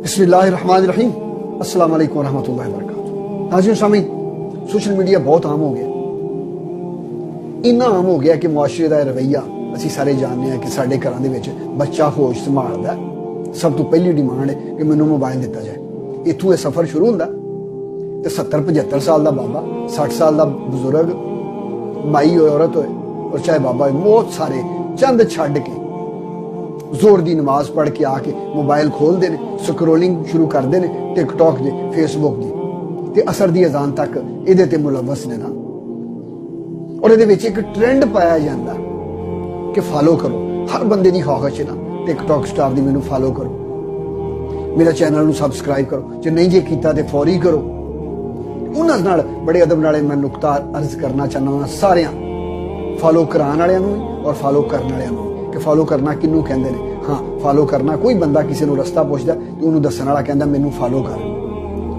बिस्मिल्लाहिर्रहमानिर्रहीम। अस्सलाम वालेकुम रहमतुल्लाहि व बरकातुहू। नाज़रीन सामीन, सोशल मीडिया बहुत आम हो गया, इन्ना आम हो गया कि मुआशरे का रवैया असी सारे जानते हैं कि साढ़े घरों के विच बच्चा होश संभालता सब तो पहली डिमांड है कि मैनू मोबाइल दिता जाए। इत्थों यह सफ़र शुरू होंदा तो 70-75 साल का बाबा, 60 साल का बजुर्ग, माई हो औरत होए और चाहे बाबा हो, बहुत सारे चंद छड्ड के जोर की नमाज पढ़ के आके मोबाइल खोलते हैं, स्क्रोलिंग शुरू करते हैं टिकटॉक की, फेसबुक की, ते असर की अजान तक ये मुलवस ने ना। और ये एक ट्रेंड पाया जाता कि फॉलो करो, हर बंदे की ख्वाहिश है ना टिकटॉक स्टार की मैनू फॉलो करो, मेरा चैनल सब्सक्राइब करो, जो नहीं जे किया तो फौरी करो। उन्होंने बड़े अदब नाल मैं नुकता अर्ज करना चाहना सारे फॉलो कराने वालों और फॉलो करने वालों कि फॉलो करना किनू कहते हैं। हाँ, फॉलो करना कोई बंदा किसी को रस्ता पुछदा तो उन्होंने दसण वाला कहता मैनू फॉलो कर,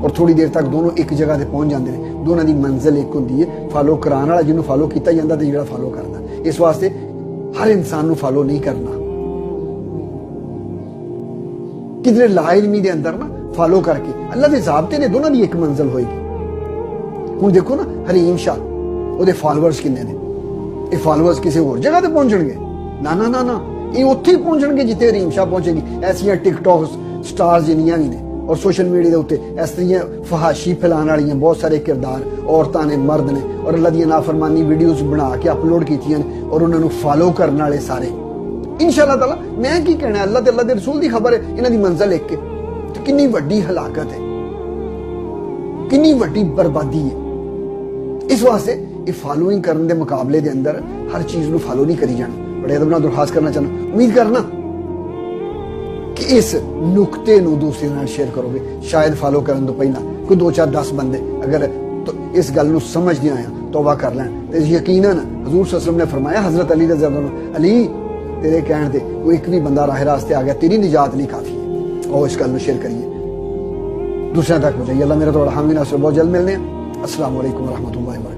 और थोड़ी देर तक दोनों एक जगह पर पहुँच जाते हैं। दोनों की मंजिल एक होंगी है, फॉलो कराने वाला जिन्होंने फॉलो किया जाता तो जो फॉलो करता। इस वास्ते हर इंसान को फॉलो नहीं करना, किधरे लाइलमी के अंदर ना फॉलो करके अल्लाह के ज़ाब्ते ने दोनों की एक मंजिल होएगी। हुण देखो ना हरीम शाह, वो फॉलोअर्स किन्ने ने, ये फॉलोअर्स किसी होर जगह पर पहुंचणगे? ना ना ना ना, ये उत्थे ही पहुंचणगे जिथे हरीम शाह पहुंचेगी। ऐसिया टिकटॉक स्टार्स जिन्नियां भी ने और सोशल मीडिया के उत्ते इस तरियां फहाशी फैलाने वाली बहुत सारे किरदार औरतां ने, मर्द ने, और अल्लाह दी नाफरमानी वीडियोज बना के अपलोड कीतियां ने, और उन्होंने फॉलो करने वाले सारे इंशाअल्लाह ताला। मैं की कहना, अल्लाह ते अल्लाह दे रसूल की खबर है, इन्हां दी मंजिल एक है। तो कितनी वड्डी हलाकत है, कितनी वड्डी बर्बादी है। इस वास्ते ये फॉलोइंग करने के मुकाबले के अंदर हर चीज़ को फॉलो नहीं करी जाना। बड़े अदब नाल दरखास्त करना चाहना, उम्मीद करना कि इस नुकते को दूसरे नाल शेयर करोगे। शायद फॉलो करने तो पहला कोई 2-4-10 बंदे अगर तो इस गल को समझदे आया तौबा कर लैन तो यकीनन हजूर सल्लल्लाहु अलैहि वसल्लम ने फरमाया, हजरत अली रज़ी अल्लाह अन्हु, अली तेरे कहने ते कोई एक भी बंदा राह रास्ते आ गया, तेरी निजात नहीं काफ़ी है। और इस गल को शेयर करिए, दूसरे तक पहुंचाइए। अल्लाह मेरा थोड़ा हामी नासर, बहुत जल्द मिलने। अस्सलाम वालेकुम रहमतुल्लाहि व बरकातुहू।